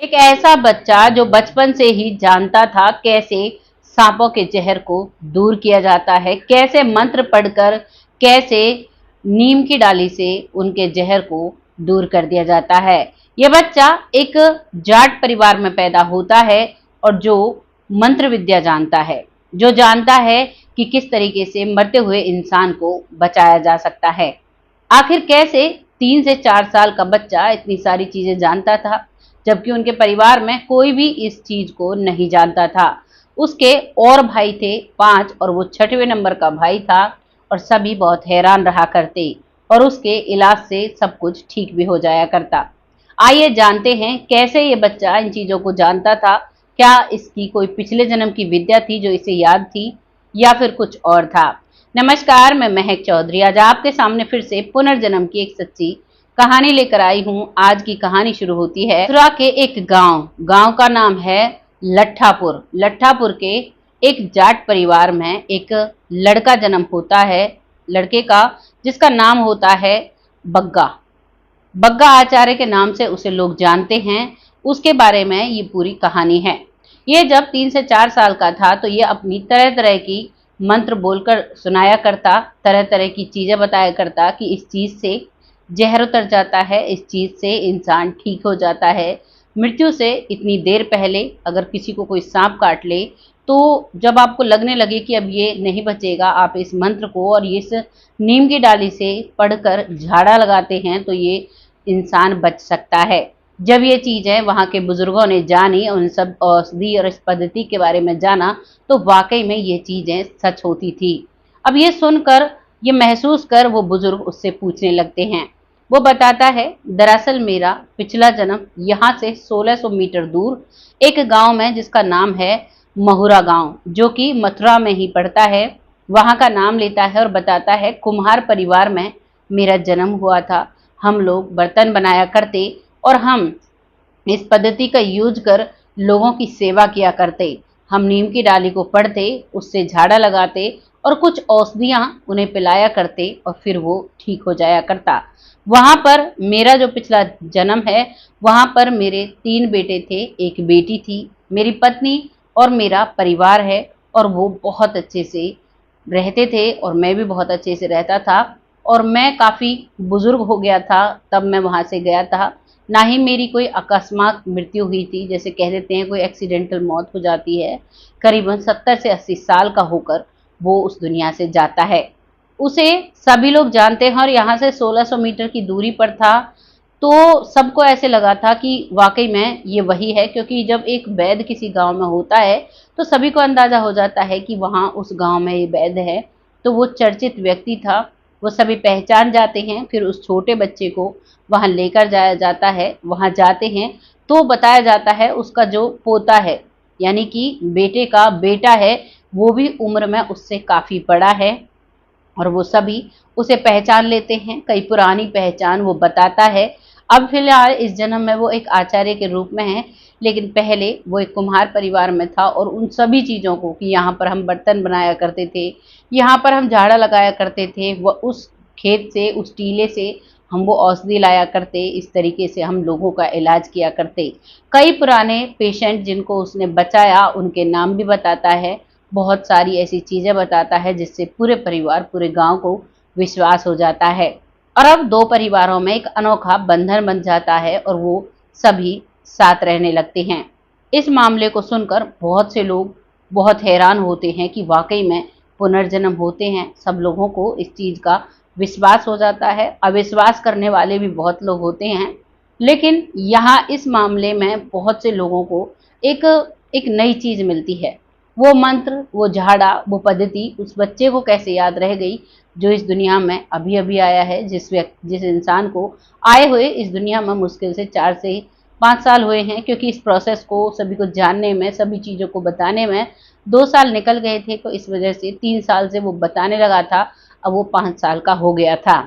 एक ऐसा बच्चा जो बचपन से ही जानता था कैसे सांपों के जहर को दूर किया जाता है, कैसे मंत्र पढ़कर कैसे नीम की डाली से उनके जहर को दूर कर दिया जाता है। यह बच्चा एक जाट परिवार में पैदा होता है और जो मंत्र विद्या जानता है, जो जानता है कि किस तरीके से मरते हुए इंसान को बचाया जा सकता है। आखिर कैसे 3 से 4 साल का बच्चा इतनी सारी चीजें जानता था, जबकि उनके परिवार में कोई भी इस चीज को नहीं जानता था। उसके और भाई थे 5 और वो 6वें नंबर का भाई था और सभी बहुत हैरान रहा करते और उसके इलाज से सब कुछ ठीक भी हो जाया करता। आइए जानते हैं कैसे ये बच्चा इन चीजों को जानता था। क्या इसकी कोई पिछले जन्म की विद्या थी जो इसे याद थी या फिर कुछ और था। नमस्कार, मैं महक चौधरी आज आपके सामने फिर से पुनर्जन्म की एक सच्ची कहानी लेकर आई हूँ। आज की कहानी शुरू होती है मथुरा के एक गांव का नाम है लट्ठापुर। लट्ठापुर के एक जाट परिवार में एक लड़का जन्म होता है, लड़के का जिसका नाम होता है बग्गा। बग्गा आचार्य के नाम से उसे लोग जानते हैं। उसके बारे में ये पूरी कहानी है। ये जब 3 से 4 साल का था तो ये अपनी तरह तरह की मंत्र बोलकर सुनाया करता, तरह तरह की चीजें बताया करता कि इस चीज से जहर उतर जाता है, इस चीज से इंसान ठीक हो जाता है। मृत्यु से इतनी देर पहले अगर किसी को कोई सांप काट ले तो जब आपको लगने लगे कि अब ये नहीं बचेगा, आप इस मंत्र को और इस नीम की डाली से पढ़कर झाड़ा लगाते हैं तो ये इंसान बच सकता है। जब ये चीजें वहां के बुजुर्गों ने जानी, उन सब औषधि और इस पद्धति के बारे में जाना, तो वाकई में ये चीजें सच होती थी। अब ये सुनकर, ये महसूस कर वो बुजुर्ग उससे पूछने लगते हैं। वो बताता है, दरअसल मेरा पिछला जन्म यहाँ से 1600 मीटर दूर एक गांव में जिसका नाम है महुरा गांव, जो कि मथुरा में ही पड़ता है, वहां का नाम लेता है और बताता है कुम्हार परिवार में मेरा जन्म हुआ था। हम लोग बर्तन बनाया करते और हम इस पद्धति का यूज कर लोगों की सेवा किया करते। हम नीम की डाली को पढ़ते, उससे झाड़ा लगाते और कुछ औषधियां उन्हें पिलाया करते और फिर वो ठीक हो जाया करता। वहां पर मेरा जो पिछला जन्म है, वहां पर मेरे 3 बेटे थे, एक बेटी थी, मेरी पत्नी और मेरा परिवार है और वो बहुत अच्छे से रहते थे और मैं भी बहुत अच्छे से रहता था। और मैं काफ़ी बुजुर्ग हो गया था तब मैं वहाँ से गया था। ना ही मेरी कोई अकस्मात मृत्यु हुई थी, जैसे कह देते हैं कोई एक्सीडेंटल मौत हो जाती है। करीबन 70 से 80 साल का होकर वो उस दुनिया से जाता है। उसे सभी लोग जानते हैं और यहाँ से 1600 मीटर की दूरी पर था। तो सबको ऐसे लगा था कि वाकई में ये वही है, क्योंकि जब एक वैद्य किसी गांव में होता है तो सभी को अंदाजा हो जाता है कि वहाँ उस गांव में ये वैद्य है। तो वो चर्चित व्यक्ति था, वो सभी पहचान जाते हैं। फिर उस छोटे बच्चे को वहाँ लेकर जाया जाता है। वहाँ जाते हैं तो बताया जाता है उसका जो पोता है, यानी कि बेटे का बेटा है, वो भी उम्र में उससे काफ़ी बड़ा है और वो सभी उसे पहचान लेते हैं। कई पुरानी पहचान वो बताता है। अब फिलहाल इस जन्म में वो एक आचार्य के रूप में है, लेकिन पहले वो एक कुम्हार परिवार में था और उन सभी चीज़ों को कि यहाँ पर हम बर्तन बनाया करते थे, यहाँ पर हम झाड़ा लगाया करते थे, वह उस खेत से, उस टीले से हम वो औषधि लाया करते, इस तरीके से हम लोगों का इलाज किया करते। कई पुराने पेशेंट जिनको उसने बचाया उनके नाम भी बताता है। बहुत सारी ऐसी चीज़ें बताता है जिससे पूरे परिवार, पूरे गांव को विश्वास हो जाता है। और अब 2 परिवारों में एक अनोखा बंधन बन जाता है और वो सभी साथ रहने लगते हैं। इस मामले को सुनकर बहुत से लोग बहुत हैरान होते हैं कि वाकई में पुनर्जन्म होते हैं। सब लोगों को इस चीज़ का विश्वास हो जाता है। अविश्वास करने वाले भी बहुत लोग होते हैं, लेकिन यहाँ इस मामले में बहुत से लोगों को एक एक नई चीज़ मिलती है। वो मंत्र, वो झाड़ा, वो पद्धति उस बच्चे को कैसे याद रह गई जो इस दुनिया में अभी अभी आया है, जिस इंसान को आए हुए इस दुनिया में मुश्किल से 4 से 5 साल हुए हैं, क्योंकि इस प्रोसेस को सभी को जानने में, सभी चीज़ों को बताने में 2 साल निकल गए थे। तो इस वजह से 3 साल से वो बताने लगा था, अब वो 5 साल का हो गया था।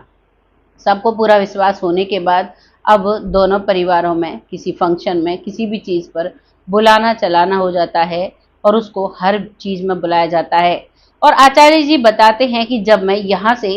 सबको पूरा विश्वास होने के बाद अब दोनों परिवारों में किसी फंक्शन में, किसी भी चीज़ पर बुलाना चलाना हो जाता है और उसको हर चीज़ में बुलाया जाता है। और आचार्य जी बताते हैं कि जब मैं यहाँ से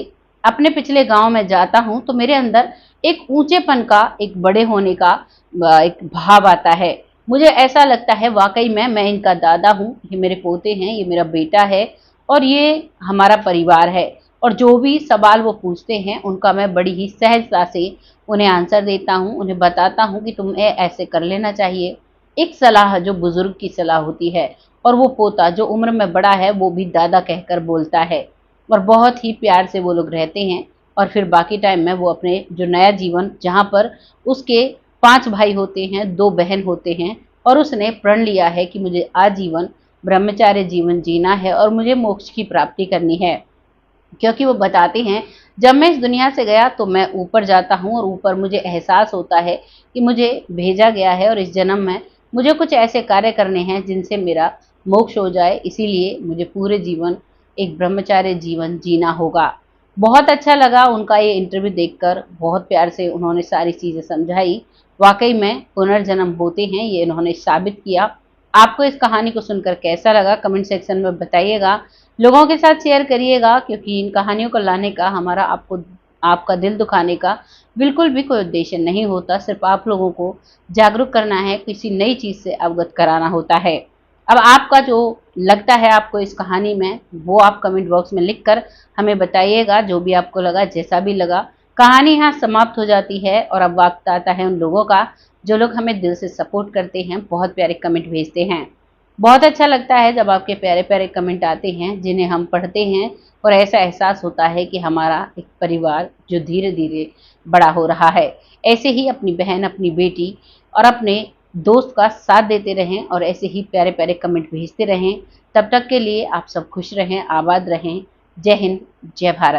अपने पिछले गांव में जाता हूँ तो मेरे अंदर एक ऊंचेपन का, एक बड़े होने का एक भाव आता है। मुझे ऐसा लगता है वाक़ई में मैं इनका दादा हूँ, ये मेरे पोते हैं, ये मेरा बेटा है और ये हमारा परिवार है। और जो भी सवाल वो पूछते हैं उनका मैं बड़ी ही सहजता से उन्हें आंसर देता हूँ, उन्हें बताता हूँ कि तुम्हें ऐसे कर लेना चाहिए। एक सलाह जो बुज़ुर्ग की सलाह होती है, और वो पोता जो उम्र में बड़ा है वो भी दादा कहकर बोलता है, और बहुत ही प्यार से वो लोग रहते हैं। और फिर बाकी टाइम में वो अपने जो नया जीवन, जहाँ पर उसके 5 भाई होते हैं, 2 बहन होते हैं, और उसने प्रण लिया है कि मुझे आजीवन ब्रह्मचार्य जीवन जीना है और मुझे मोक्ष की प्राप्ति करनी है। क्योंकि वो बताते हैं, जब मैं इस दुनिया से गया तो मैं ऊपर जाता हूँ और ऊपर मुझे एहसास होता है कि मुझे भेजा गया है और इस जन्म में मुझे कुछ ऐसे कार्य करने हैं जिनसे मेरा मोक्ष हो जाए, इसीलिए मुझे पूरे जीवन एक ब्रह्मचार्य जीवन जीना होगा। बहुत अच्छा लगा उनका ये इंटरव्यू देखकर, बहुत प्यार से उन्होंने सारी चीज़ें समझाई। वाक़ई में पुनर्जन्म होते हैं, ये इन्होंने साबित किया। आपको इस कहानी को सुनकर कैसा लगा कमेंट सेक्शन में बताइएगा। लोगों के साथ शेयर करिएगा, क्योंकि इन कहानियों को लाने का हमारा आपका दिल दुखाने का बिल्कुल भी कोई उद्देश्य नहीं होता, सिर्फ आप लोगों को जागरूक करना है, किसी नई चीज़ से अवगत कराना होता है। अब आपका जो लगता है आपको इस कहानी में, वो आप कमेंट बॉक्स में लिखकर हमें बताइएगा, जो भी आपको लगा, जैसा भी लगा। कहानी यहाँ समाप्त हो जाती है और अब वक्त आता है उन लोगों का जो लोग हमें दिल से सपोर्ट करते हैं, बहुत प्यारे कमेंट भेजते हैं। बहुत अच्छा लगता है जब आपके प्यारे-प्यारे कमेंट आते हैं, जिन्हें हम पढ़ते हैं और ऐसा एहसास होता है कि हमारा एक परिवार जो धीरे-धीरे बड़ा हो रहा है। ऐसे ही अपनी बहन, अपनी बेटी और अपने दोस्त का साथ देते रहें और ऐसे ही प्यारे-प्यारे कमेंट भेजते रहें। तब तक के लिए आप सब खुश रहें, आबाद रहें। जय हिंद, जय भारत।